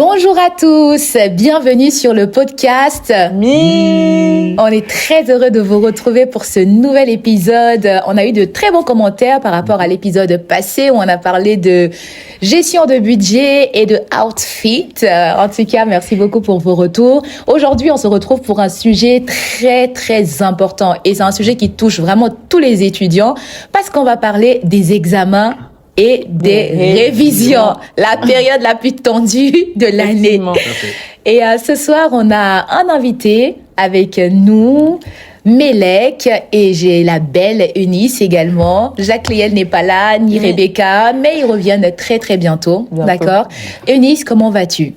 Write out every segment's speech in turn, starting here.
Bonjour à tous, bienvenue sur le podcast. On est très heureux de vous retrouver pour ce nouvel épisode. On a eu de très bons commentaires par rapport à l'épisode passé où on a parlé de gestion de budget et de outfit. En tout cas, merci beaucoup pour vos retours. Aujourd'hui, on se retrouve pour un sujet très important et c'est un sujet qui touche vraiment tous les étudiants parce qu'on va parler des examens et des révisions, la période la plus tendue de l'année. Et ce soir, on a un invité avec nous, Mélec, et j'ai la belle Eunice également. Jacques-Léel n'est pas là, ni Rebecca, mais ils reviennent très bientôt. D'accord. Eunice, comment vas-tu?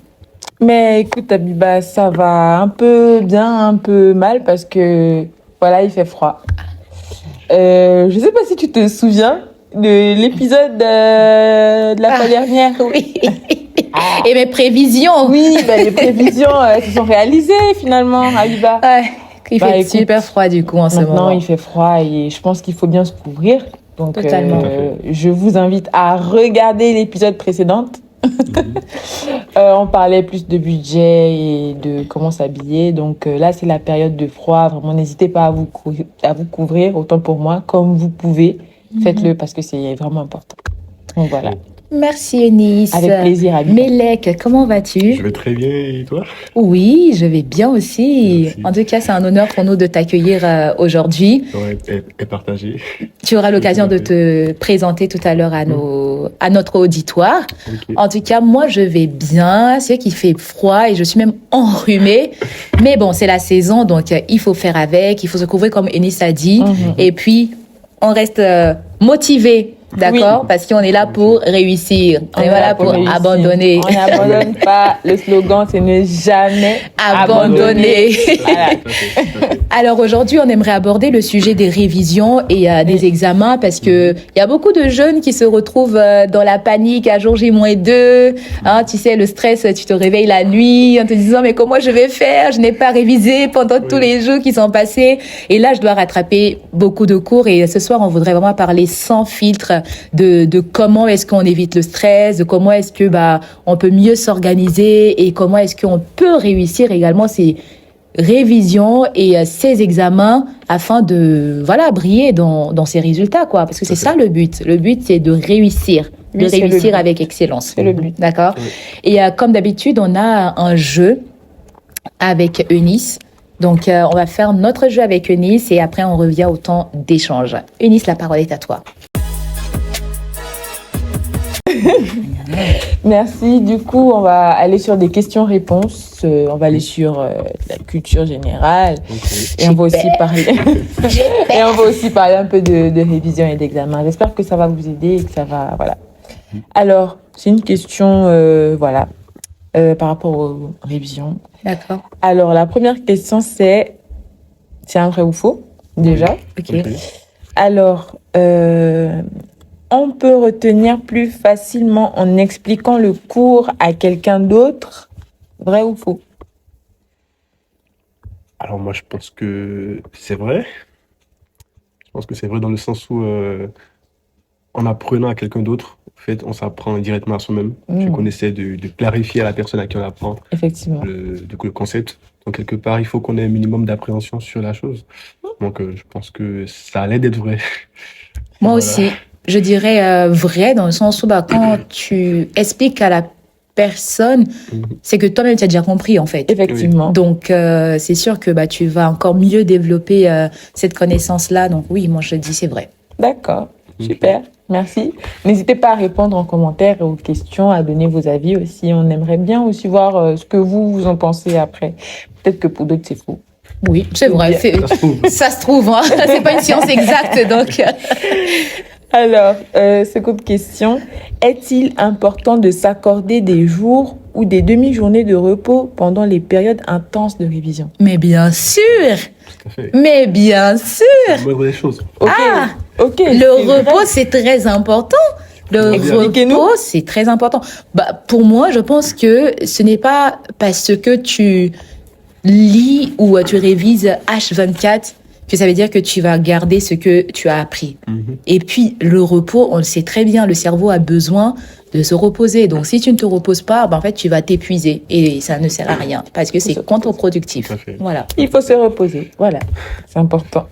Mais écoute, Abiba, ça va un peu bien, un peu mal, parce que, voilà, il fait froid. Je sais pas si tu te souviens de l'épisode de la fois dernière. Oui. Et mes prévisions. Oui, les prévisions se sont réalisées finalement, Abiba. Ouais, il fait super froid du coup en ce moment. Maintenant, il fait froid et je pense qu'il faut bien se couvrir. Donc, totalement. Je vous invite à regarder l'épisode précédent. On parlait plus de budget et de comment s'habiller. Donc là, c'est la période de froid. Vraiment, n'hésitez pas à vous couvrir, autant pour moi, comme vous pouvez. Faites-le parce que c'est vraiment important. Donc voilà. Merci Eunice. Avec plaisir, Abby. Mélec, comment vas-tu? Je vais très bien et toi? Oui, je vais bien aussi. Merci. En tout cas, c'est un honneur pour nous de t'accueillir aujourd'hui. Ouais, et partagé. Tu auras l'occasion de te présenter tout à l'heure à notre auditoire. Okay. En tout cas, moi, je vais bien. C'est vrai qu'il fait froid et je suis même enrhumée. Mais bon, c'est la saison, donc il faut faire avec. Il faut se couvrir comme Eunice a dit. Et puis, on reste motivé. D'accord, parce qu'on est là pour réussir. On est là pour abandonner. On n'abandonne pas. Le slogan, c'est ne jamais abandonner. Voilà. Alors aujourd'hui, on aimerait aborder le sujet des révisions et des examens parce que il y a beaucoup de jeunes qui se retrouvent dans la panique à jour J-2. Hein, tu sais, le stress, tu te réveilles la nuit en te disant mais comment je vais faire? Je n'ai pas révisé pendant tous les jours qui sont passés. Et là, je dois rattraper beaucoup de cours. Et ce soir, on voudrait vraiment parler sans filtre de comment est-ce qu'on évite le stress, de comment est-ce que on peut mieux s'organiser et comment est-ce qu'on peut réussir également ces révisions et ces examens afin de briller dans ces résultats quoi, parce que c'est ça le but. Le but c'est de réussir, avec excellence. C'est le but. D'accord. Oui. Et comme d'habitude, on a un jeu avec Eunice. Donc on va faire notre jeu avec Eunice et après on revient au temps d'échange. Eunice, la parole est à toi. Merci. Du coup, on va aller sur des questions-réponses. On va aller sur la culture générale. Et on va aussi parler. Et on va aussi parler un peu de révision et d'examen. J'espère que ça va vous aider et que ça va, voilà. Alors, c'est une question, par rapport aux révisions. D'accord. Alors, la première question, c'est un vrai ou faux, déjà. Ok. Alors, on peut retenir plus facilement en expliquant le cours à quelqu'un d'autre, vrai ou faux? Alors moi, je pense que c'est vrai. Je pense que c'est vrai dans le sens où en apprenant à quelqu'un d'autre, en fait, on s'apprend directement à soi-même. On essaie de clarifier à la personne à qui on apprend Effectivement. le concept. Donc quelque part, il faut qu'on ait un minimum d'appréhension sur la chose. Donc je pense que ça allait d'être vrai. Moi aussi. Je dirais vrai dans le sens où quand tu expliques à la personne, c'est que toi-même tu as déjà compris en fait. Effectivement. Donc c'est sûr que tu vas encore mieux développer cette connaissance-là. Donc oui, moi je dis c'est vrai. D'accord, super, merci. N'hésitez pas à répondre en commentaire aux questions, à donner vos avis aussi. On aimerait bien aussi voir ce que vous en pensez après. Peut-être que pour d'autres c'est faux. Oui, c'est vrai. Ça se trouve. Hein. C'est pas une science exacte donc. Alors, seconde question. Est-il important de s'accorder des jours ou des demi-journées de repos pendant les périodes intenses de révision? Mais bien sûr. Tout à fait. Mais bien sûr. C'est la moindre des choses. Ok. Le repos, c'est très important. Le repos, c'est très important. Pour moi, je pense que ce n'est pas parce que tu lis ou tu révises H24 que ça veut dire que tu vas garder ce que tu as appris. Et puis, le repos, on le sait très bien, le cerveau a besoin de se reposer. Donc, si tu ne te reposes pas, en fait, tu vas t'épuiser et ça ne sert à rien parce que c'est contre-productif. Voilà. Il faut se reposer. Voilà. C'est important.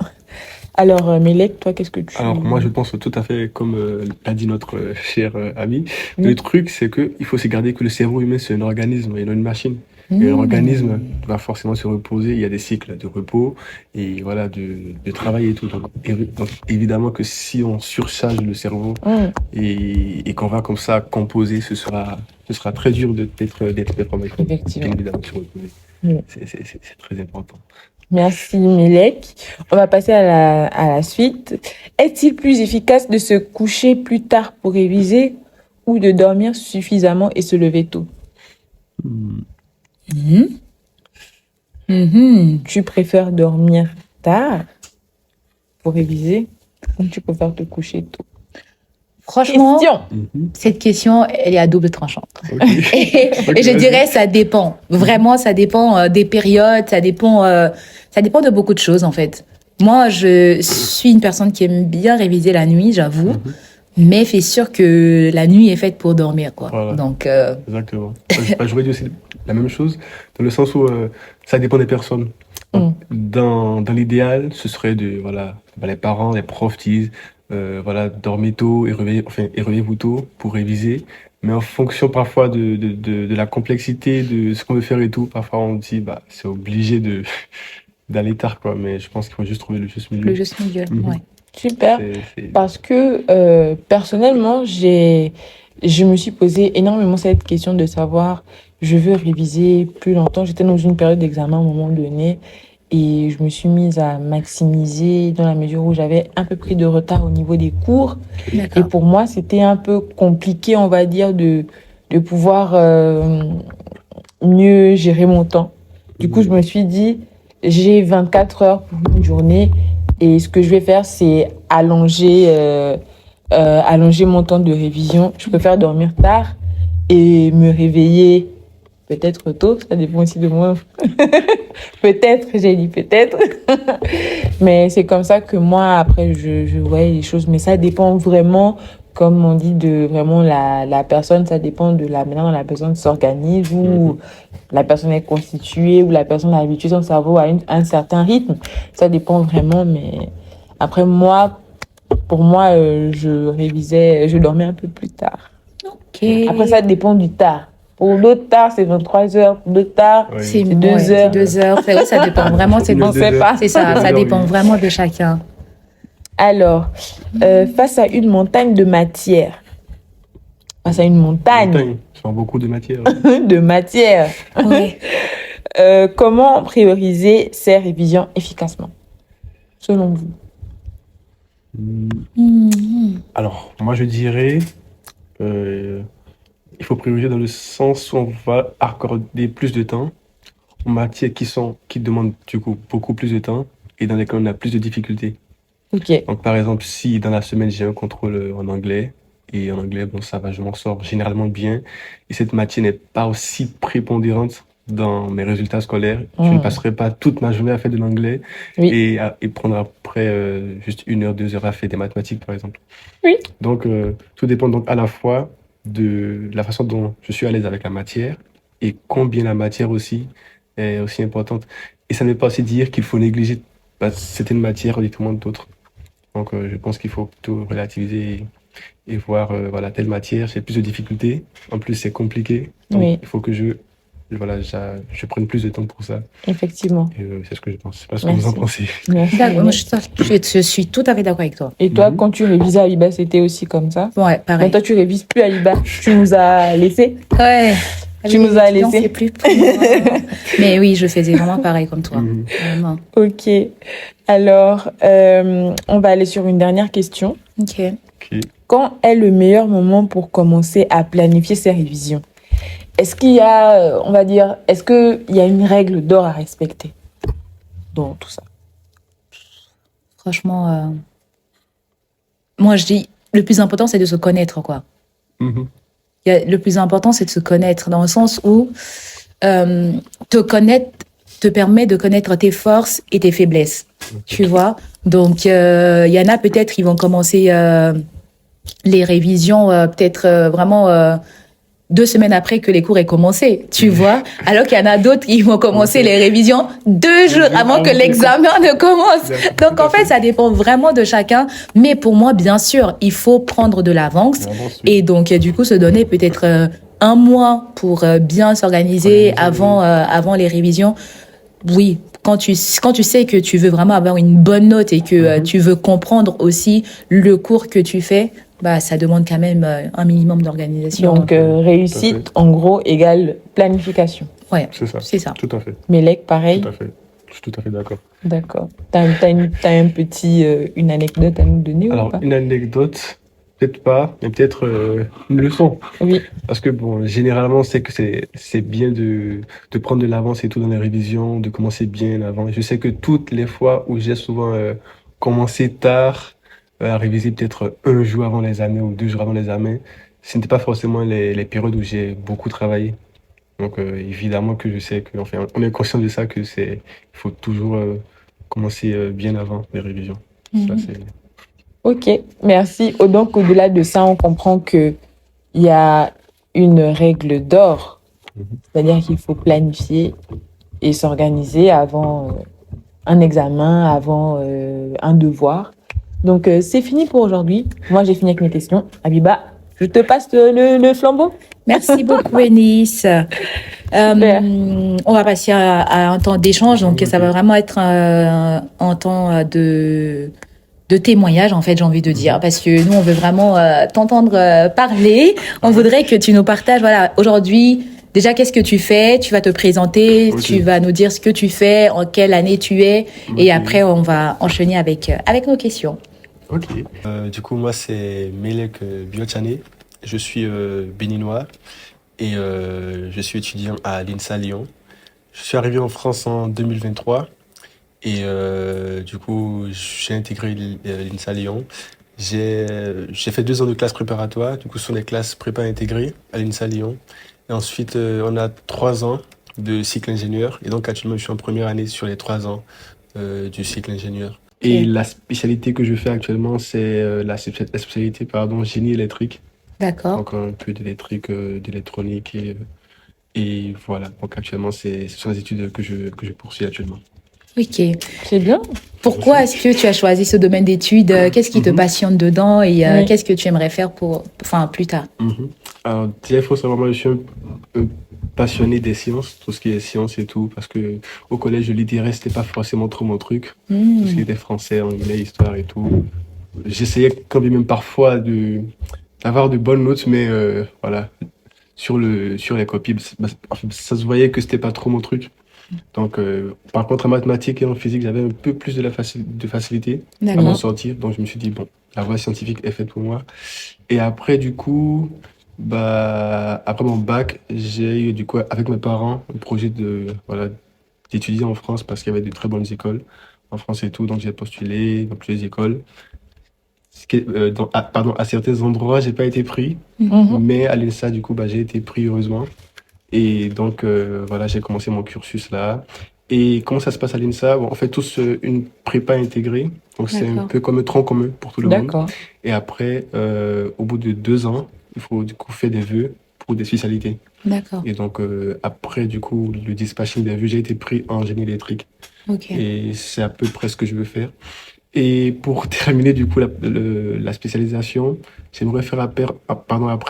Alors, Mélek, toi, qu'est-ce que tu... Alors, moi, je pense tout à fait comme l'a dit notre cher ami. Le truc, c'est qu'il faut se garder que le cerveau humain, c'est un organisme et non une machine. Et l'organisme va forcément se reposer. Il y a des cycles de repos et voilà, de travail et tout. Donc, évidemment que si on surcharge le cerveau et qu'on va comme ça composer, ce sera très dur d'être performant. Effectivement. Bien évidemment, se reposer. C'est très important. Merci, Mélek. On va passer à la suite. Est-il plus efficace de se coucher plus tard pour réviser ou de dormir suffisamment et se lever tôt? Tu préfères dormir tard pour réviser ou tu préfères te coucher tôt? Franchement, cette question, elle est à double tranchant. Et je dirais, ça dépend. Vraiment, ça dépend des périodes, ça dépend de beaucoup de choses, en fait. Moi, je suis une personne qui aime bien réviser la nuit, j'avoue. Mais c'est sûr que la nuit est faite pour dormir, quoi. Voilà. Donc, exactement. J'aurais dit aussi la même chose, dans le sens où ça dépend des personnes. Dans l'idéal, ce serait les parents, les profs disent, dormez tôt et réveillez-vous tôt pour réviser. Mais en fonction parfois de la complexité de ce qu'on veut faire et tout, parfois on dit, c'est obligé d'aller tard, quoi. Mais je pense qu'il faut juste trouver le juste milieu. Le juste milieu, ouais. Super. Parce que personnellement, je me suis posé énormément cette question de savoir, je veux réviser plus longtemps. J'étais dans une période d'examen à un moment donné et je me suis mise à maximiser dans la mesure où j'avais un peu pris de retard au niveau des cours. D'accord. Et pour moi, c'était un peu compliqué, on va dire, de pouvoir mieux gérer mon temps. Du coup, je me suis dit, j'ai 24 heures pour une journée. Et ce que je vais faire, c'est allonger mon temps de révision. Je préfère dormir tard et me réveiller peut-être tôt. Ça dépend aussi de moi. Peut-être, j'ai dit peut-être. Mais c'est comme ça que moi, après, je voyais les choses. Mais ça dépend vraiment, comme on dit, de vraiment la personne. Ça dépend de la manière dont la personne s'organise ou la personne est constituée ou la personne a habitué son cerveau à un certain rythme. Ça dépend vraiment, mais après pour moi, je dormais un peu plus tard. Ok. Après, ça dépend du tard. Pour d'autres tard, c'est 23 heures. Pour d'autres tard, c'est 2 heures. C'est 2 heures. C'est vrai, ça dépend vraiment. On sait pas. C'est ça, ça dépend vraiment de chacun. Alors, face à une montagne de matière, face à une montagne. Sur beaucoup de matière. De matière. Oui. Comment prioriser ces révisions efficacement, selon vous? Alors, moi, je dirais, il faut prioriser dans le sens où on va accorder plus de temps aux matières qui demandent du coup beaucoup plus de temps et dans lesquelles on a plus de difficultés. Ok. Donc, par exemple, si dans la semaine, j'ai un contrôle en anglais, et en anglais, bon, ça va, je m'en sors généralement bien, et cette matière n'est pas aussi prépondérante dans mes résultats scolaires, je ne passerai pas toute ma journée à faire de l'anglais et prendre après juste 1 heure, 2 heures à faire des mathématiques, par exemple. Oui. Donc, tout dépend donc à la fois de la façon dont je suis à l'aise avec la matière et combien la matière aussi est aussi importante. Et ça ne veut pas aussi dire qu'il faut négliger certaines matières au détriment d'autres. Donc, je pense qu'il faut tout relativiser et voir, telle matière, j'ai plus de difficultés. En plus, c'est compliqué. Donc, il faut que je prenne plus de temps pour ça. Effectivement. Et c'est ce que je pense. Je sais pas ce que vous en pensez. D'accord. Moi, je suis tout à fait d'accord avec toi. Et toi, quand tu révisais à l'IBA, c'était aussi comme ça? Ouais, pareil. Quand toi, tu révises plus à l'IBA, tu nous as laissé? Ouais. Tu nous as laissé. C'est plus pour moi. Mais oui, je faisais vraiment pareil comme toi. Vraiment. Ok. Alors, on va aller sur une dernière question. Ok. Quand est le meilleur moment pour commencer à planifier ses révisions? Est-ce qu'il y a, on va dire, est-ce qu'il y a une règle d'or à respecter dans tout ça? Franchement, moi je dis, le plus important c'est de se connaître, quoi. Le plus important c'est de se connaître dans le sens où te connaître te permet de connaître tes forces et tes faiblesses. Tu vois? Donc, il y en a peut-être, ils vont commencer les révisions peut-être vraiment 2 semaines après que les cours aient commencé, tu vois. Alors qu'il y en a d'autres qui vont commencer les révisions 2 jours avant que l'examen ne commence. Donc, en fait, ça dépend vraiment de chacun. Mais pour moi, bien sûr, il faut prendre de l'avance. Et donc, du coup, se donner peut-être 1 mois pour bien s'organiser avant les révisions. Oui, quand tu sais que tu veux vraiment avoir une bonne note et que tu veux comprendre aussi le cours que tu fais, bah ça demande quand même un minimum d'organisation. Donc réussite, en gros, égale planification. Ouais, c'est ça. Tout à fait. Mélec, pareil. Tout à fait. Je suis tout à fait d'accord. D'accord. T'as une anecdote à nous donner ou pas? Une anecdote, peut-être pas, mais peut-être une leçon. Oui. Parce que bon, généralement, c'est que c'est bien de prendre de l'avance et tout dans les révisions, de commencer bien avant. Je sais que toutes les fois où j'ai souvent commencé tard, à réviser peut-être 1 jour avant les examens ou 2 jours avant les examens, ce n'était pas forcément les périodes où j'ai beaucoup travaillé. Donc évidemment que je sais que, enfin, on est conscient de ça, il faut toujours commencer bien avant les révisions. Ça, c'est... Ok, merci. Donc, au-delà de ça, on comprend qu'il y a une règle d'or, c'est-à-dire qu'il faut planifier et s'organiser avant un examen, avant un devoir. Donc, c'est fini pour aujourd'hui. Moi, j'ai fini avec mes questions. Abiba, je te passe le flambeau. Merci beaucoup, Eunice. On va passer à un temps d'échange. Donc, ça va vraiment être un temps de témoignage, en fait, j'ai envie de dire, parce que nous, on veut vraiment t'entendre parler. On voudrait que tu nous partages, voilà, aujourd'hui, déjà, qu'est-ce que tu fais? Tu vas te présenter, tu vas nous dire ce que tu fais, en quelle année tu es, et après, on va enchaîner avec nos questions. Ok. Du coup, moi, c'est Mélec Biotchane. Je suis béninois et je suis étudiant à l'INSA Lyon. Je suis arrivé en France en 2023. Et du coup, j'ai intégré l'INSA Lyon. J'ai fait 2 ans de classe préparatoire. Du coup, ce sont des classes prépa intégrées à l'INSA Lyon. Et ensuite, on a 3 ans de cycle ingénieur. Et donc, actuellement, je suis en première année sur les 3 ans du cycle ingénieur. Et la spécialité que je fais actuellement, c'est la spécialité génie électrique. D'accord. Donc, un peu d'électrique, d'électronique. Et voilà. Donc, actuellement, ce sont les études que je poursuis actuellement. Ok. C'est bien. Pourquoi est-ce que tu as choisi ce domaine d'études? Qu'est-ce qui te passionne dedans et qu'est-ce que tu aimerais faire plus tard? Alors, déjà, il faut savoir, moi, je suis un passionné des sciences, tout ce qui est sciences et tout, parce que au collège, le littéraire, c'était pas forcément trop mon truc. Tout ce qui était français, anglais, histoire et tout. J'essayais quand même parfois d'avoir de bonnes notes, mais voilà, sur les copies, ça se voyait que c'était pas trop mon truc. Donc, par contre, en mathématiques et en physique, j'avais un peu plus de facilité à m'en sortir. Donc, je me suis dit, bon, la voie scientifique est faite pour moi. Et après, du coup, après mon bac, j'ai eu, du coup, avec mes parents, un projet d'étudier en France parce qu'il y avait de très bonnes écoles en France et tout. Donc, j'ai postulé dans plusieurs écoles. À certains endroits, j'ai pas été pris. Mais à l'INSA, du coup, j'ai été pris, heureusement. Et donc, voilà, j'ai commencé mon cursus là. Et comment ça se passe à l'INSA? Bon, on fait tous une prépa intégrée. Donc, c'est un peu comme un tronc commun pour tout le monde. Et après, au bout de 2 ans, il faut du coup faire des vœux pour des spécialités. D'accord. Et donc, après, du coup, le dispatching des vœux, j'ai été pris en génie électrique. Et c'est à peu près ce que je veux faire. Et pour terminer, du coup, la spécialisation, j'aimerais faire après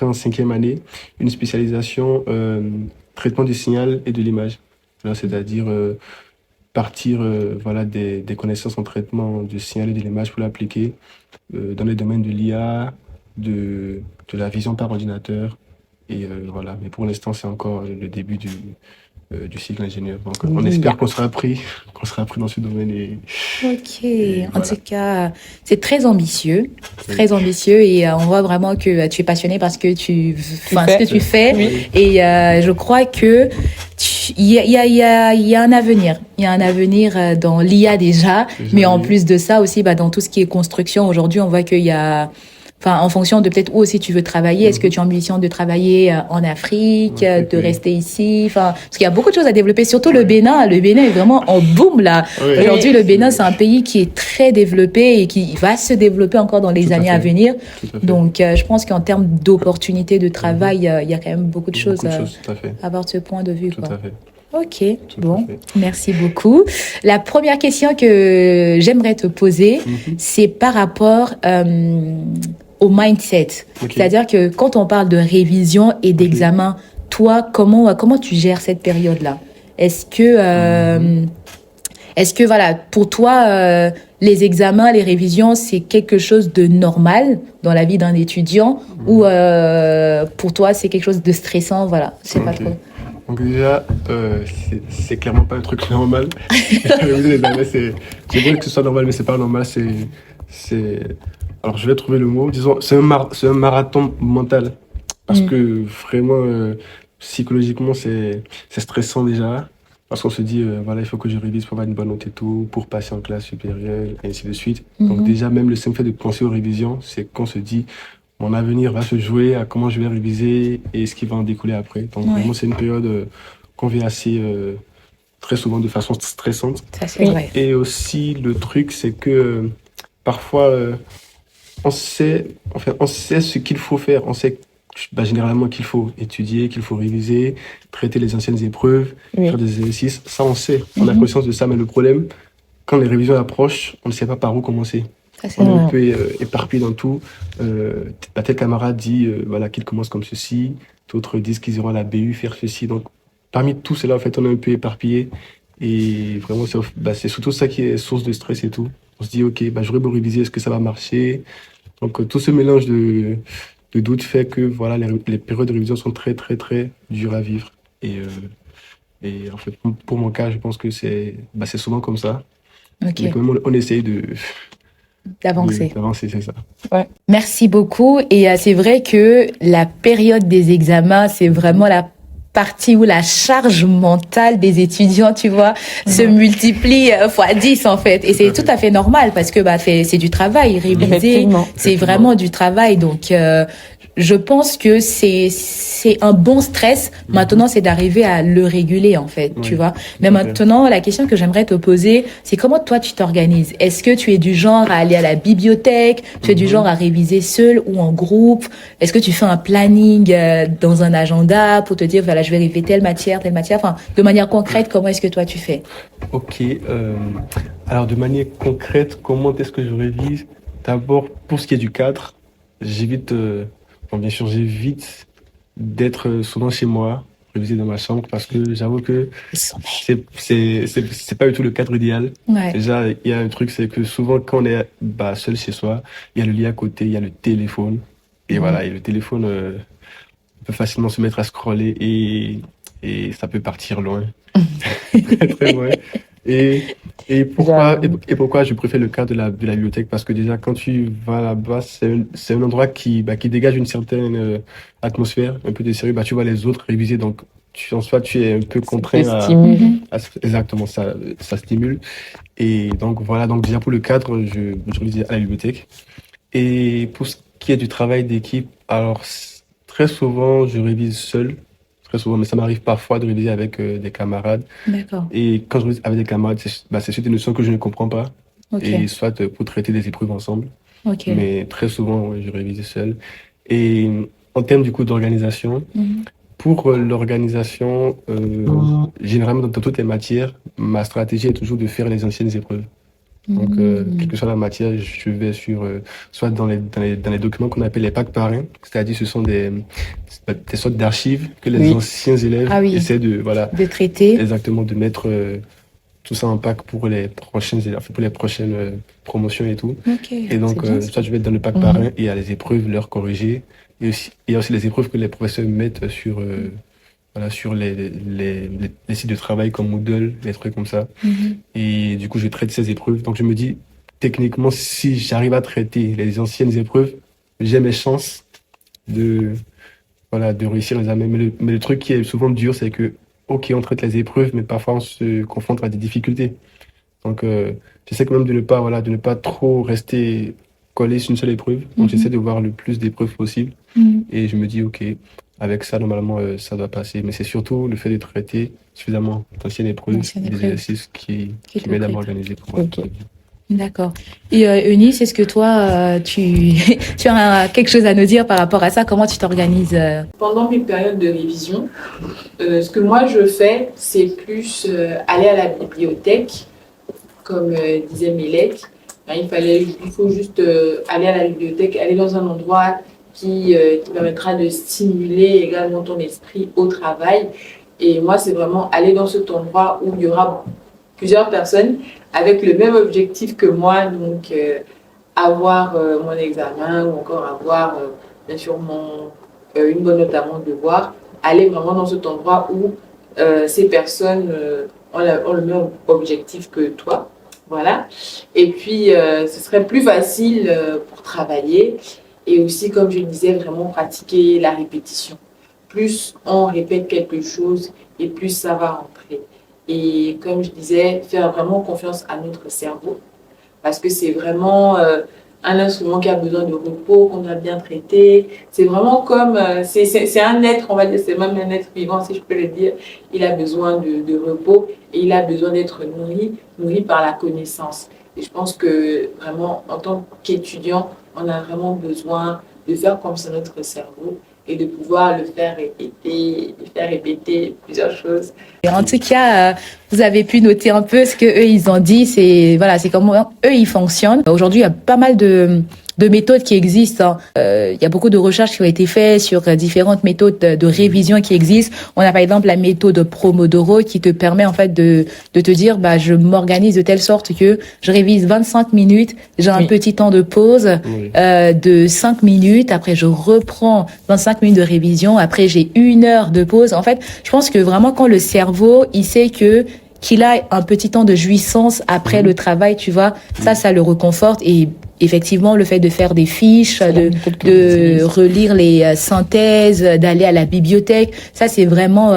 en 5e année, une spécialisation traitement du signal et de l'image. C'est-à-dire partir des connaissances en traitement du signal et de l'image pour l'appliquer dans les domaines de l'IA, de la vision par ordinateur. Et voilà, mais pour l'instant, c'est encore le début du cycle ingénieur. Donc, on espère qu'on sera pris dans ce domaine. Et en tout cas, c'est très ambitieux, et on voit vraiment que tu es passionné parce que ce que tu fais. Et je crois que il y a un avenir. Il y a un avenir dans l'IA déjà, mais en plus de ça aussi, dans tout ce qui est construction. Aujourd'hui, on voit qu'il y a enfin, en fonction de peut-être où aussi tu veux travailler. Est-ce que tu as ambition de travailler en Afrique, de rester ici? Enfin, parce qu'il y a beaucoup de choses à développer, surtout le Bénin. Le Bénin est vraiment en boom, là. Oui. Aujourd'hui, le Bénin, c'est un pays qui est très développé et qui va se développer encore dans les années à venir. Donc, je pense qu'en termes d'opportunités de travail, il y a quand même beaucoup de choses à avoir de ce point de vue, Tout quoi. à fait. Ok, bon, merci beaucoup. La première question que j'aimerais te poser, c'est par rapport au mindset. C'est-à-dire que quand on parle de révision et d'examen, toi, comment tu gères cette période-là? Est-ce que voilà, pour toi, les examens, les révisions, c'est quelque chose de normal dans la vie d'un étudiant ou pour toi, c'est quelque chose de stressant? Voilà, je sais pas trop. Donc déjà, c'est clairement pas un truc normal. C'est vrai que ce soit normal, mais c'est pas normal. Alors je vais trouver le mot. Disons, c'est un marathon mental. Parce que vraiment, psychologiquement, c'est stressant déjà. Parce qu'on se dit, voilà, il faut que je révise pour avoir une bonne note et tout, pour passer en classe supérieure, et ainsi de suite. Donc déjà, même le simple fait de penser aux révisions, c'est qu'on se dit, mon avenir va se jouer à comment je vais réviser et ce qui va en découler après. Donc vraiment, c'est une période qu'on vit assez très souvent de façon stressante. Ça, c'est vrai. Et aussi, le truc, c'est que parfois, on sait ce qu'il faut faire. On sait généralement qu'il faut étudier, qu'il faut réviser, traiter les anciennes épreuves, faire des exercices. Ça, on sait. On a conscience de ça. Mais le problème, quand les révisions approchent, on ne sait pas par où commencer. On est un peu éparpillé dans tout. Tel camarade dit voilà, qu'il commence comme ceci, d'autres disent qu'ils iront à la BU faire ceci. Donc, parmi tout cela, en fait, on est un peu éparpillé. Et vraiment, c'est surtout ça qui est source de stress et tout. On se dit, OK, j'aurais beau réviser, est-ce que ça va marcher? Donc, tout ce mélange de doutes fait que voilà, les périodes de révision sont très, très, très dures à vivre. Et en fait, pour mon cas, je pense que c'est souvent comme ça. Mais quand même, on essaye d'avancer, c'est ça. Ouais. Merci beaucoup. Et c'est vrai que la période des examens, c'est vraiment la partie où la charge mentale des étudiants, tu vois, se multiplie fois 10 en fait. Et c'est tout à fait normal parce que c'est du travail. Réviser, c'est vraiment du travail. Donc, je pense que c'est un bon stress. Maintenant, c'est d'arriver à le réguler, en fait, tu vois. Mais maintenant, la question que j'aimerais te poser, c'est comment toi, tu t'organises? Est-ce que tu es du genre à aller à la bibliothèque? Tu es du genre à réviser seul ou en groupe? Est-ce que tu fais un planning dans un agenda pour te dire, voilà, je vais réviser telle matière? Enfin, de manière concrète, comment est-ce que toi, tu fais? Ok. Alors, de manière concrète, comment est-ce que je révise? D'abord, pour ce qui est du cadre, j'évite d'être souvent chez moi, réviser dans ma chambre, parce que j'avoue que c'est pas du tout le cadre idéal. Déjà, il y a un truc, c'est que souvent, quand on est seul chez soi, il y a le lit à côté, il y a le téléphone. Et voilà, et le téléphone, on peut facilement se mettre à scroller et ça peut partir loin. Très, très loin. Et pourquoi je préfère le cadre de la bibliothèque? Parce que déjà, quand tu vas là-bas, c'est un endroit qui dégage une certaine atmosphère, un peu de sérieux. Tu vois les autres réviser, donc en soi, tu es un peu contraint exactement, ça stimule. Et donc voilà, donc déjà pour le cadre, je révise à la bibliothèque. Et pour ce qui est du travail d'équipe, alors très souvent, je révise seul. Très souvent, mais ça m'arrive parfois de réviser avec des camarades. D'accord. Et quand je révise avec des camarades, c'est sur des notions que je ne comprends pas. Et soit pour traiter des épreuves ensemble. Mais très souvent, je révise seul. Et en termes du coup d'organisation, pour l'organisation, généralement dans toutes les matières, ma stratégie est toujours de faire les anciennes épreuves. Donc, quelle que soit la matière, je vais soit dans les documents qu'on appelle les packs parrains, c'est-à-dire ce sont des sortes d'archives que les anciens élèves essaient de traiter. Exactement, de mettre tout ça en pack pour les prochaines promotions et tout. Et donc, soit je vais être dans le pack parrain et il y a les épreuves, leur corriger. Et il y a aussi les épreuves que les professeurs mettent sur les sites de travail comme Moodle, les trucs comme ça. Et du coup, je traite ces épreuves. Donc, je me dis, techniquement, si j'arrive à traiter les anciennes épreuves, j'ai mes chances de réussir les examens. Mais le truc qui est souvent dur, c'est que, OK, on traite les épreuves, mais parfois on se confronte à des difficultés. Donc, j'essaie quand même de ne pas trop rester coller sur une seule épreuve. Donc, j'essaie de voir le plus d'épreuves possible. Et je me dis, OK, avec ça, normalement, ça doit passer. Mais c'est surtout le fait de traiter suffisamment d'anciennes épreuves, des exercices qui m'aident à m'organiser pour moi. D'accord. Et Eunice, est-ce que toi, tu as quelque chose à nous dire par rapport à ça? Comment tu t'organises? Pendant mes périodes de révision, ce que moi je fais, c'est plus aller à la bibliothèque, comme disait Mélec. Il faut juste aller à la bibliothèque, aller dans un endroit qui permettra de stimuler également ton esprit au travail. Et moi, c'est vraiment aller dans cet endroit où il y aura plusieurs personnes avec le même objectif que moi, donc avoir mon examen ou encore avoir bien sûr une bonne note à mon devoir, aller vraiment dans cet endroit où ces personnes ont le même objectif que toi. Voilà. Et puis, ce serait plus facile pour travailler et aussi, comme je disais, vraiment pratiquer la répétition. Plus on répète quelque chose et plus ça va rentrer. Et comme je disais, faire vraiment confiance à notre cerveau parce que c'est vraiment un instrument qui a besoin de repos, qu'on a bien traité. C'est vraiment comme, c'est un être, on va dire, c'est même un être vivant, si je peux le dire. Il a besoin de repos et il a besoin d'être nourri par la connaissance. Et je pense que vraiment, en tant qu'étudiant, on a vraiment besoin de faire comme ça notre cerveau et de pouvoir le faire répéter plusieurs choses. En tout cas, vous avez pu noter un peu ce que eux ils ont dit. C'est comment eux ils fonctionnent. Aujourd'hui, il y a pas mal de méthodes qui existent. Il y a beaucoup de recherches qui ont été faites sur différentes méthodes de révision qui existent. On a par exemple la méthode Pomodoro qui te permet en fait de te dire je m'organise de telle sorte que je révise 25 minutes, j'ai un petit temps de pause de 5 minutes, après je reprends 25 minutes de révision, après j'ai 1 heure de pause. En fait, je pense que vraiment quand le cerveau, il sait qu'il a un petit temps de jouissance après le travail, tu vois, ça le reconforte. Et effectivement, le fait de faire des fiches, de relire les synthèses, d'aller à la bibliothèque, ça c'est vraiment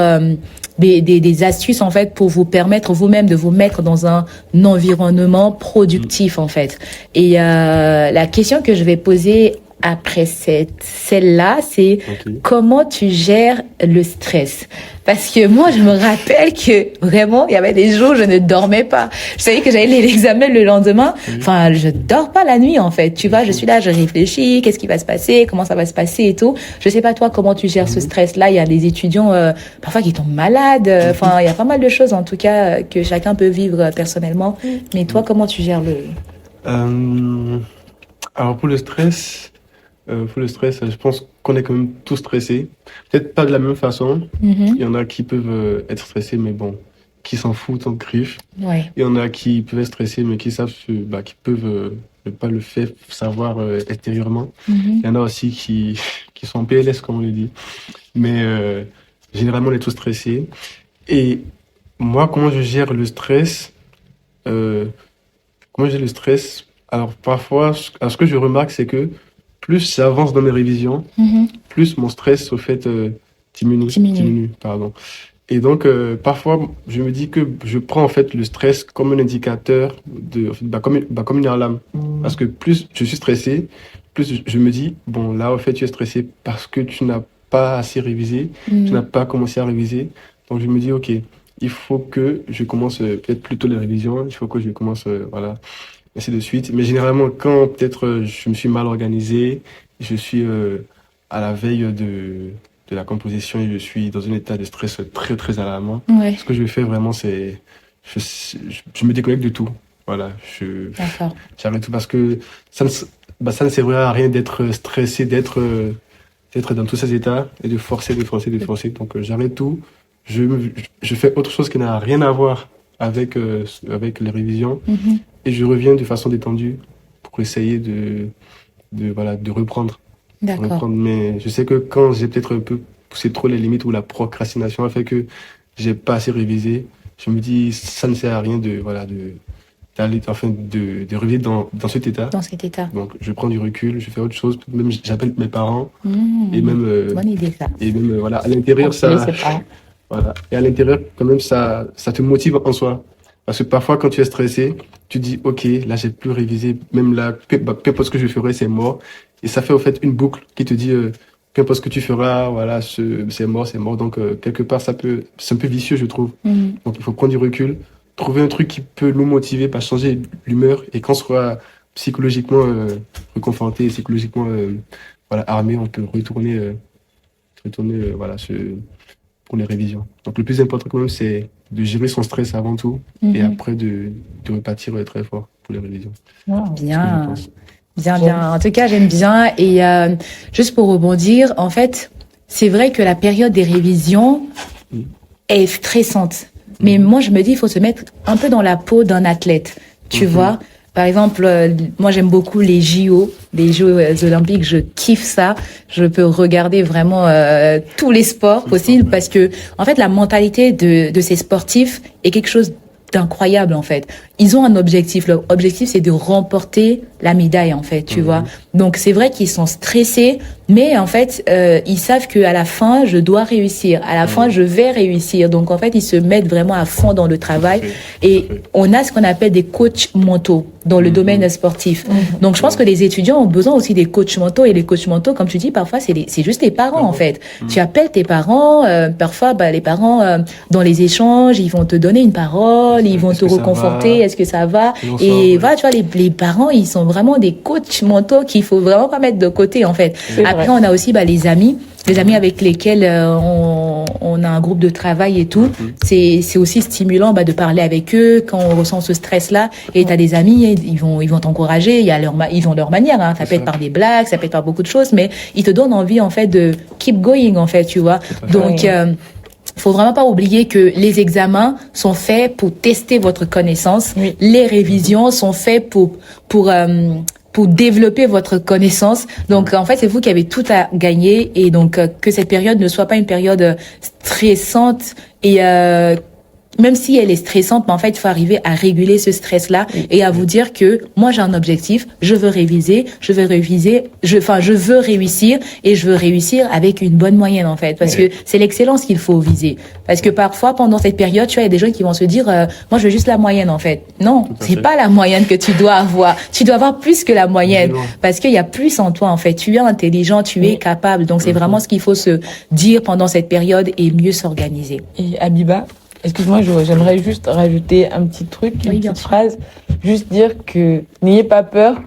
des astuces en fait pour vous permettre vous-même de vous mettre dans un environnement productif en fait. Et la question que je vais poser après celle-là, c'est comment tu gères le stress? Parce que moi, je me rappelle que vraiment, il y avait des jours où je ne dormais pas. Je savais que j'allais l'examen le lendemain. Enfin, je dors pas la nuit, en fait. Tu vois, je suis là, je réfléchis, qu'est-ce qui va se passer, comment ça va se passer et tout. Je sais pas, toi, comment tu gères ce stress-là? Il y a des étudiants, parfois, qui tombent malades. Enfin, il y a pas mal de choses, en tout cas, que chacun peut vivre personnellement. Mais toi, comment tu gères Alors, pour le stress, je pense qu'on est quand même tous stressés. Peut-être pas de la même façon. Il y en a qui peuvent être stressés, mais bon, qui s'en foutent en griffe. Ouais. Il y en a qui peuvent être stressés, mais qui savent qui peuvent ne pas le faire savoir extérieurement. Il y en a aussi qui sont en PLS, comme on le dit. Mais généralement, on est tous stressés. Et moi, comment je gère le stress? Alors, parfois, ce que je remarque, c'est que plus j'avance dans mes révisions, plus mon stress, au fait, diminue. Pardon. Et donc, parfois, je me dis que je prends, en fait, le stress comme un indicateur, comme une alarme. Parce que plus je suis stressé, plus je me dis, bon, là, en fait, tu es stressé parce que tu n'as pas assez révisé, tu n'as pas commencé à réviser. Donc, je me dis, OK, il faut que je commence peut-être plus tôt les révisions, il faut que je commence, ainsi de suite. Mais généralement, quand peut-être je me suis mal organisé, je suis à la veille de la composition et je suis dans un état de stress très, très alarmant. Ouais. Ce que je fais vraiment, c'est je me déconnecte de tout. Voilà, j'arrête tout parce que ça ne servirait à rien d'être stressé, d'être dans tous ces états et de forcer. Donc j'arrête tout. Je fais autre chose qui n'a rien à voir avec les révisions. Et je reviens de façon détendue pour essayer de reprendre. D'accord. Mais je sais que quand j'ai peut-être un peu poussé trop les limites ou la procrastination a fait que j'ai pas assez révisé, je me dis ça ne sert à rien de revenir dans cet état. Dans cet état. Donc je prends du recul, je fais autre chose, même j'appelle mes parents et même bonne idée ça. Et même à l'intérieur Et à l'intérieur quand même ça te motive en soi. Parce que parfois, quand tu es stressé, tu dis, OK, là, j'ai plus révisé, même là, peu importe ce que je ferai, c'est mort. Et ça fait, en fait, une boucle qui te dit, peu importe ce que tu feras, voilà, c'est mort, c'est mort. Donc, quelque part, c'est un peu vicieux, je trouve. Donc, il faut prendre du recul, trouver un truc qui peut nous motiver, pas changer l'humeur. Et quand on sera psychologiquement réconforté, psychologiquement voilà, armé, on peut retourner voilà, pour les révisions. Donc, le plus important, quand même, c'est de gérer son stress avant tout et après de repartir très fort pour les révisions. Bien. Bien, bien. En tout cas, j'aime bien. Et juste pour rebondir, en fait, c'est vrai que la période des révisions est stressante. Mais moi, je me dis, il faut se mettre un peu dans la peau d'un athlète. Tu vois? Par exemple, moi, j'aime beaucoup les JO, les Jeux olympiques. Je kiffe ça. Je peux regarder vraiment tous les sports possibles parce que, en fait, la mentalité de ces sportifs est quelque chose d'incroyable, en fait. Ils ont un objectif. Leur objectif, c'est de remporter la médaille, en fait, tu vois. Donc, c'est vrai qu'ils sont stressés, mais en fait, ils savent qu'à la fin, je dois réussir. À la fin, je vais réussir. Donc, en fait, ils se mettent vraiment à fond dans le travail. Et on a ce qu'on appelle des coachs mentaux dans le domaine sportif. Donc, je pense que les étudiants ont besoin aussi des coachs mentaux. Et les coachs mentaux, comme tu dis, parfois, c'est juste les parents, en fait. Tu appelles tes parents. Parfois, les parents, dans les échanges, ils vont te donner une parole, ils vont te reconforter. Est-ce que ça va? Et voilà, tu vois, les parents, ils sont vraiment des coachs mentaux qu'il faut vraiment pas mettre de côté, en fait. Après, on a aussi les amis avec lesquels on a un groupe de travail et tout. C'est aussi stimulant de parler avec eux quand on ressent ce stress-là. Et t'as des amis, ils vont t'encourager. Ils ont leur manière. Hein. Ça peut être par des blagues, ça peut être par beaucoup de choses, mais ils te donnent envie en fait de keep going en fait, tu vois. Donc faut vraiment pas oublier que les examens sont faits pour tester votre connaissance. Les révisions sont faites pour développer votre connaissance. Donc, en fait, c'est vous qui avez tout à gagner. Et donc, que cette période ne soit pas une période stressante et même si elle est stressante, mais en fait, il faut arriver à réguler ce stress-là et à vous dire que moi, j'ai un objectif, je veux réviser, je veux réussir et je veux réussir avec une bonne moyenne, en fait, parce que c'est l'excellence qu'il faut viser. Parce que parfois, pendant cette période, tu vois, il y a des gens qui vont se dire, moi, je veux juste la moyenne, en fait. Non, c'est pas la moyenne que tu dois avoir. Tu dois avoir plus que la moyenne parce qu'il y a plus en toi, en fait. Tu es intelligent, tu es capable. Donc, c'est vraiment ce qu'il faut se dire pendant cette période et mieux s'organiser. Et Abiba? Excuse-moi, j'aimerais juste rajouter un petit truc, une petite phrase. Juste dire que n'ayez pas peur,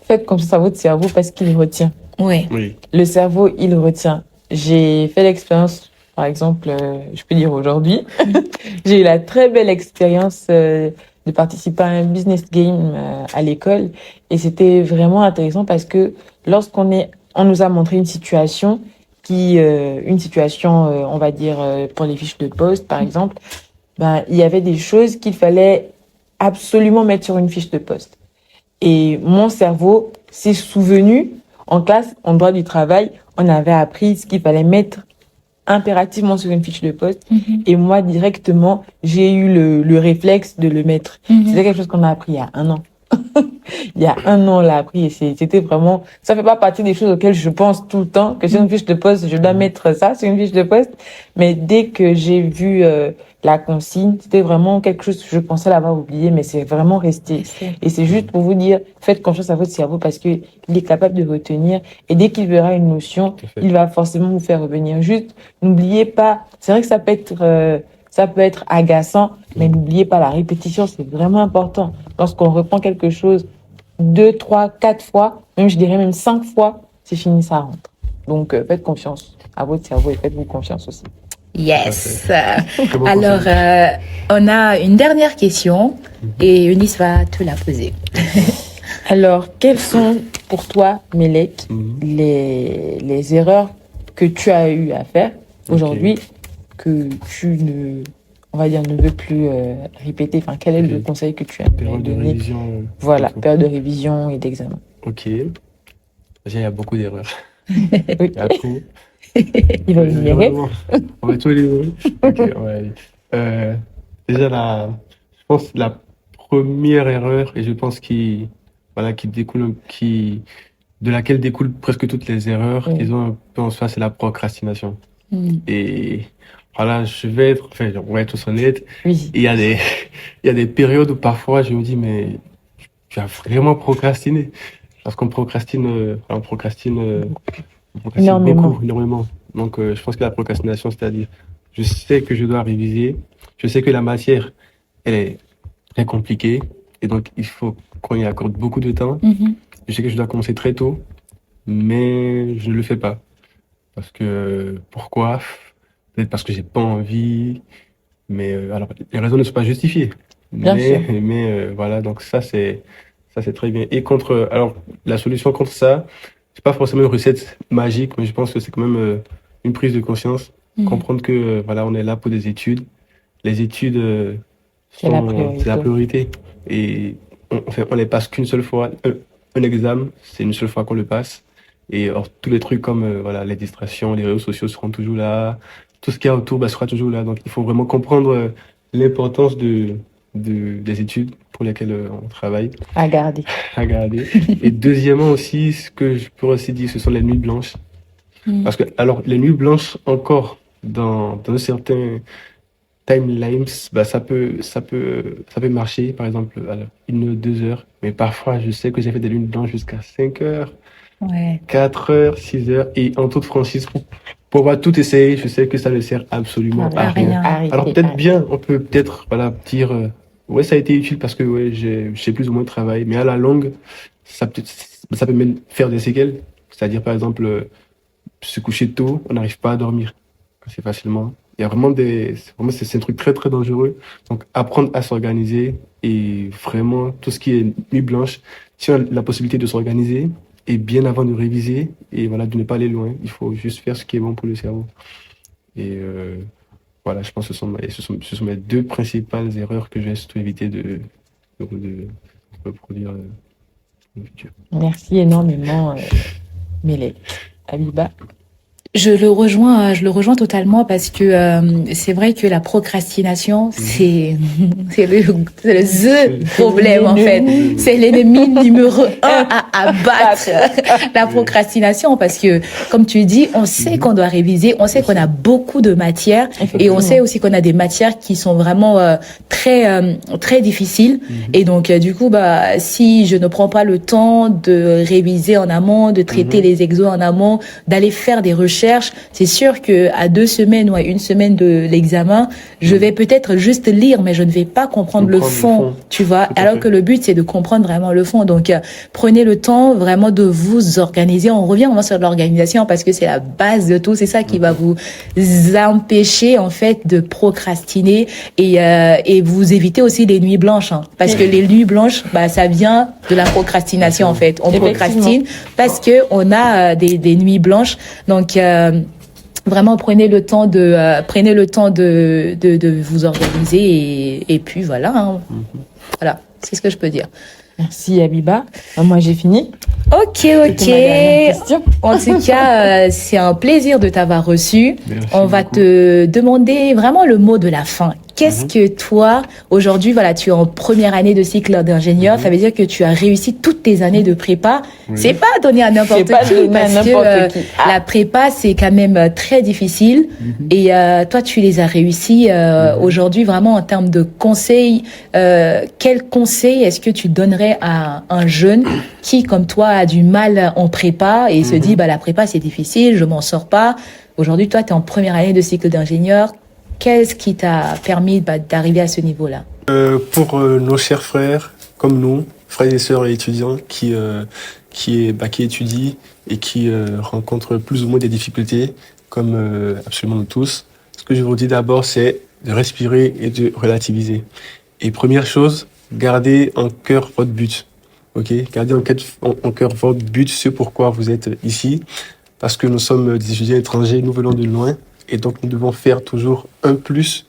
faites confiance à votre cerveau parce qu'il retient. Oui. Le cerveau, il retient. J'ai fait l'expérience, par exemple, je peux dire aujourd'hui, j'ai eu la très belle expérience de participer à un business game à l'école et c'était vraiment intéressant parce que on nous a montré une situation on va dire, pour les fiches de poste, par exemple, il y avait des choses qu'il fallait absolument mettre sur une fiche de poste. Et mon cerveau s'est souvenu, en classe, en droit du travail, on avait appris ce qu'il fallait mettre impérativement sur une fiche de poste. Et moi, directement, j'ai eu le réflexe de le mettre. C'était quelque chose qu'on a appris il y a 1 an. Il y a 1 an, on l'a appris et c'était vraiment, ça fait pas partie des choses auxquelles je pense tout le temps, que sur une fiche de poste, je dois mettre ça sur une fiche de poste. Mais dès que j'ai vu la consigne, c'était vraiment quelque chose que je pensais l'avoir oublié, mais c'est vraiment resté. Et c'est juste pour vous dire, faites confiance à votre cerveau parce que il est capable de retenir et dès qu'il verra une notion, il va forcément vous faire revenir. Juste, n'oubliez pas, c'est vrai que ça peut être agaçant, mais n'oubliez pas, la répétition, c'est vraiment important. Lorsqu'on reprend quelque chose 2, 3, 4 fois, même je dirais même 5 fois, c'est fini, ça rentre. Donc, faites confiance à votre cerveau et faites-vous confiance aussi. Yes. Alors, on a une dernière question et Eunice va te la poser. Alors, quelles sont pour toi, Mélec, les erreurs que tu as eu à faire aujourd'hui que tu ne veux plus répéter? Enfin, quel est le conseil que tu as donné? Voilà, période de révision et d'examen. Ok. Déjà, il y a beaucoup d'erreurs. Il y a trop. Il va venir. On va tout les déjà, je pense la première erreur, et je pense de laquelle découlent presque toutes les erreurs qu'ils ont un peu en soi, c'est la procrastination. Et voilà, on va être tous honnêtes. Oui. Il y a des, il y a des périodes où parfois je me dis, mais tu as vraiment procrastiné. Parce qu'on procrastine, on procrastine Énormément. beaucoup, énormément. Donc, je pense que la procrastination, c'est-à-dire, je sais que je dois réviser, je sais que la matière, elle est très compliquée, et donc il faut qu'on y accorde beaucoup de temps. Je sais que je dois commencer très tôt, mais je ne le fais pas. Parce que, pourquoi? Peut-être parce que j'ai pas envie, mais alors, les raisons ne sont pas justifiées. Bien sûr. Mais voilà, donc ça c'est très bien. Et alors, la solution contre ça, c'est pas forcément une recette magique, mais je pense que c'est quand même une prise de conscience, comprendre que voilà, on est là pour des études. Les études C'est la c'est la priorité. priorité. Et on les passe qu'une seule fois. Un examen, c'est une seule fois qu'on le passe. Et alors, tous les trucs comme voilà, les distractions, les réseaux sociaux seront toujours là. Tout ce qu'il y a autour sera toujours là. Donc, il faut vraiment comprendre l'importance des études pour lesquelles on travaille. À garder. À garder. Et deuxièmement aussi, ce que je pourrais aussi dire, ce sont les nuits blanches. Parce que, alors, les nuits blanches, encore, dans un certain timelines, ça peut marcher, par exemple, à 1 ou 2 heures. Mais parfois, je sais que j'ai fait des nuits blanches jusqu'à 5 heures, Ouais. 4 heures, 6 heures. Et en toute franchise, pour avoir tout essayé, je sais que ça ne sert absolument à rien. Alors peut-être bien, on peut peut-être voilà, dire, ouais, ça a été utile parce que ouais, j'ai plus ou moins travaillé. Mais à la longue, ça peut même faire des séquelles. C'est-à-dire, par exemple, se coucher tôt, on n'arrive pas à dormir assez facilement. Il y a vraiment c'est un truc très très dangereux. Donc apprendre à s'organiser et vraiment tout ce qui est nuit blanche, si on a la possibilité de s'organiser et bien avant de réviser et voilà de ne pas aller loin, il faut juste faire ce qui est bon pour le cerveau. Et voilà, je pense que ce sont mes deux principales erreurs que je vais surtout éviter de reproduire dans le futur. Merci énormément, Mélène. Abiba. Je le rejoins totalement parce que c'est vrai que la procrastination, c'est le problème en fait. C'est l'ennemi numéro 1 à abattre, la procrastination, parce que comme tu dis, on sait qu'on doit réviser, on sait qu'on a beaucoup de matières et on sait aussi qu'on a des matières qui sont vraiment très difficiles. Et donc du coup, si je ne prends pas le temps de réviser en amont, de traiter les exos en amont, d'aller faire des recherches, c'est sûr que à 2 semaines ou à 1 semaine de l'examen, je vais peut-être juste lire, mais je ne vais pas comprendre le fond, tu vois. Alors que le but, c'est de comprendre vraiment le fond. Donc, prenez le temps vraiment de vous organiser. On revient vraiment sur l'organisation parce que c'est la base de tout. C'est ça qui va vous empêcher, en fait, de procrastiner et vous éviter aussi les nuits blanches, hein. Parce que les nuits blanches, ça vient de la procrastination, en fait. On procrastine parce que on a des nuits blanches. Donc, vraiment prenez le temps de vous organiser et puis voilà, hein. Voilà, c'est ce que je peux dire. Merci Abiba. Moi j'ai fini. Ok. En tout cas, c'est un plaisir de t'avoir reçu. Merci On va beaucoup. te demander vraiment le mot de la fin. Qu'est-ce que toi, aujourd'hui, voilà, tu es en première année de cycle d'ingénieur, ça veut dire que tu as réussi toutes tes années de prépa. Oui. C'est pas donné à n'importe qui, parce que la prépa, c'est quand même très difficile. Et toi, tu les as réussi aujourd'hui, vraiment en termes de conseils. Quel conseil est-ce que tu donnerais à un jeune qui, comme toi, a du mal en prépa et se dit, la prépa, c'est difficile, je m'en sors pas. Aujourd'hui, toi, tu es en première année de cycle d'ingénieur. Qu'est-ce qui t'a permis d'arriver à ce niveau-là? Pour nos chers frères, comme nous, frères et sœurs et étudiants qui étudient et qui rencontrent plus ou moins des difficultés, comme absolument nous tous, ce que je vous dis d'abord, c'est de respirer et de relativiser. Et première chose, gardez en cœur votre but. Ok, gardez en cœur votre but, ce pourquoi vous êtes ici, parce que nous sommes des étudiants étrangers, nous venons de loin, et donc nous devons faire toujours un plus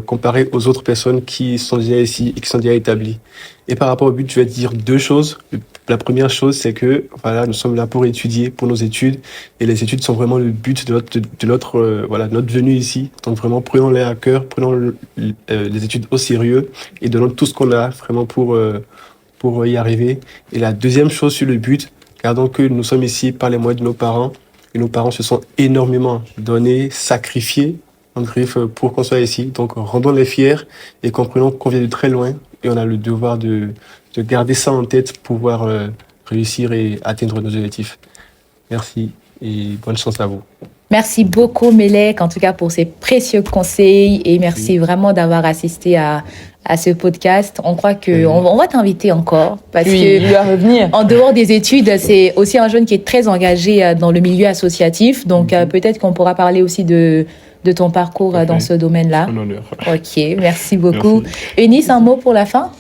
comparé aux autres personnes qui sont déjà ici et qui sont déjà établies. Et par rapport au but, je vais dire 2 choses. La première chose, c'est que voilà, nous sommes là pour étudier, pour nos études, et les études sont vraiment le but de notre venue ici. Donc vraiment, prenons-les à cœur, prenons les études au sérieux et donnons tout ce qu'on a vraiment pour y arriver. Et la deuxième chose sur le but, gardons que nous sommes ici par les moyens de nos parents, et nos parents se sont énormément donnés, sacrifiés Andrief, pour qu'on soit ici. Donc, rendons-les fiers et comprenons qu'on vient de très loin et on a le devoir de garder ça en tête pour pouvoir réussir et atteindre nos objectifs. Merci et bonne chance à vous. Merci beaucoup, Melek, en tout cas, pour ces précieux conseils et merci vraiment d'avoir assisté à ce podcast. On croit que on va t'inviter encore parce que il va revenir. En dehors des études, c'est aussi un jeune qui est très engagé dans le milieu associatif. Donc, peut-être qu'on pourra parler aussi de ton parcours dans ce domaine-là. Un honneur. Ok, merci beaucoup. Merci. Eunice, un mot pour la fin?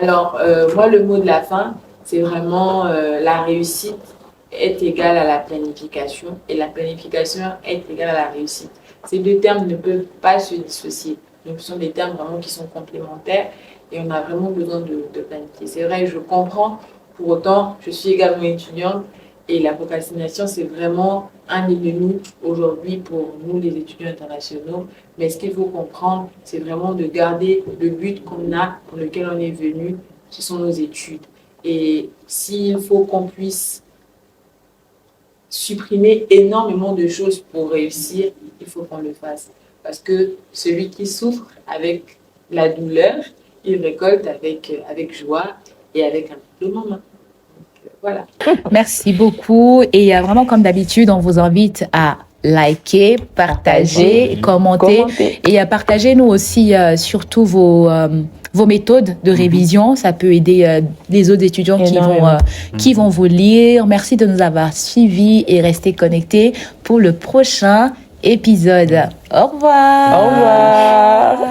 Alors, moi, le mot de la fin, c'est vraiment la réussite est égale à la planification et la planification est égale à la réussite. Ces deux termes ne peuvent pas se dissocier. Donc, ce sont des termes vraiment qui sont complémentaires et on a vraiment besoin de planifier. C'est vrai, je comprends. Pour autant, je suis également étudiante et la procrastination, c'est vraiment un ennemi aujourd'hui pour nous, les étudiants internationaux. Mais ce qu'il faut comprendre, c'est vraiment de garder le but qu'on a, pour lequel on est venu, ce sont nos études. Et s'il faut qu'on puisse supprimer énormément de choses pour réussir, il faut qu'on le fasse. Parce que celui qui souffre avec la douleur, il récolte avec joie et avec un diplôme en main. Voilà. Merci beaucoup. Et vraiment, comme d'habitude, on vous invite à liker, partager, commenter. Et à partager, nous aussi, surtout vos méthodes de révision. Ça peut aider les autres étudiants qui vont vous lire. Merci de nous avoir suivis et restez connectés pour le prochain épisode. Au revoir. Au revoir.